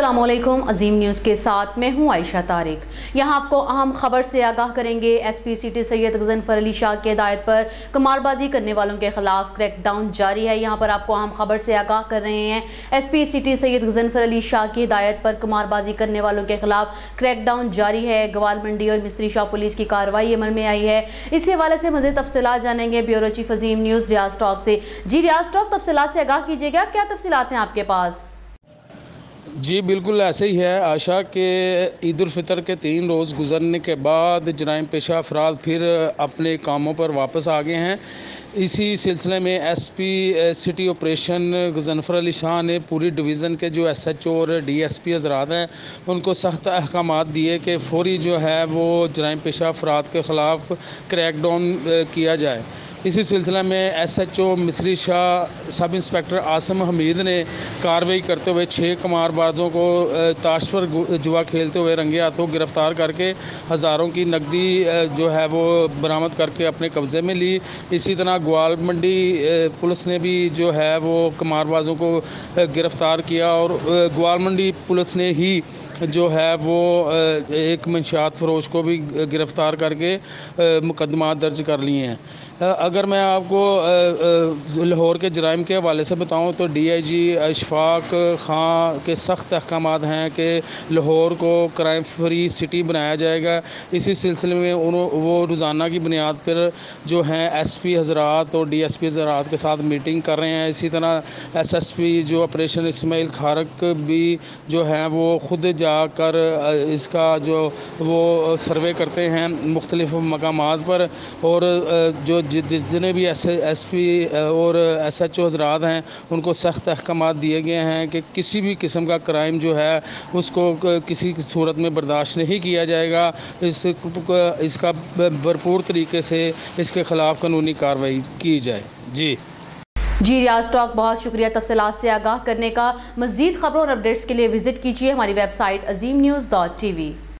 अस्सलामुअलैकुम। अजीम न्यूज़ के साथ मैं हूं आयशा तारिक। यहां आपको अहम खबर से आगाह करेंगे। एसपी सिटी सैयद गजनफर अली शाह की हिदायत पर कमारबाजी करने वालों के खिलाफ क्रैकडाउन जारी है। यहां पर आपको अहम खबर से आगाह कर रहे हैं। एसपी सिटी सैयद गजनफर अली शाह की हिदायत पर कमारबाजी करने वालों के खिलाफ क्रैकडाउन जारी है। गवाल मंडी और मिस्त्री शाह पुलिस की कार्रवाई अमल में आई है। इसी हवाले से मज़ीद तफसीलात जानेंगे ब्यूरो चीफ अजीम न्यूज़ रियाज टॉक से। जी रियाज टॉक, तफसीलात से आगाह कीजिएगा, क्या तफसीलात हैं आपके पास? जी बिल्कुल ऐसे ही है आशा के ईद उल फितर के 3 रोज़ गुजरने के बाद जराइम पेशा अफराद फिर अपने कामों पर वापस आ गए हैं। इसी सिलसिले में SP city operation Ghazanfar Ali Shah ने पूरी डिवीज़न के जो एसएचओ और डीएसपी हज़रात हैं उनको सख्त अहकामात दिए कि फौरी जो है वो जराइम पेशा अफराद के ख़िलाफ़ क्रैकडाउन किया जाए। इसी सिलसिले में एसएचओ मिस्री शाह सब इंस्पेक्टर आसम हमीद ने कार्रवाई करते हुए 6 कमारबाजों को ताश पर जुआ खेलते हुए रंगे हाथों गिरफ्तार करके हज़ारों की नकदी जो है वो बरामद करके अपने कब्ज़े में ली। इसी तरह ग्वाल मंडी पुलिस ने भी जो है वो कमारबाजों को गिरफ़्तार किया और ग्वाल मंडी पुलिस ने ही जो है वो एक मंशियात फरोश को भी गिरफ़्तार करके मुकदमा दर्ज कर लिए हैं। अगर मैं आपको लाहौर के जराइम के हवाले से बताऊं तो डीआईजी अशफाक खां के सख्त अहकामात हैं कि लाहौर को क्राइम फ्री सिटी बनाया जाएगा। इसी सिलसिले में वो रोज़ाना की बुनियाद पर जो हैं एसपी हज़रात और डीएसपी हज़रात के साथ मीटिंग कर रहे हैं। इसी तरह एसएसपी जो ऑपरेशन इस्माइल खारक भी जो हैं वो ख़ुद जाकर इसका जो वो सर्वे करते हैं मुख्तलिफ़ मकामात पर, और जो जितने भी एसपी और एसएचओ हज़रात हैं उनको सख्त अहकामात दिए गए हैं कि किसी भी किस्म का क्राइम जो है उसको किसी सूरत में बर्दाश्त नहीं किया जाएगा। इसका भरपूर तरीके से इसके ख़िलाफ़ कानूनी कार्रवाई की जाए। जी रियाज टॉक, बहुत शुक्रिया तफसीलात से आगाह करने का। मज़ीद खबरों और अपडेट्स के लिए विजिट कीजिए हमारी वेबसाइट azimnews.tv।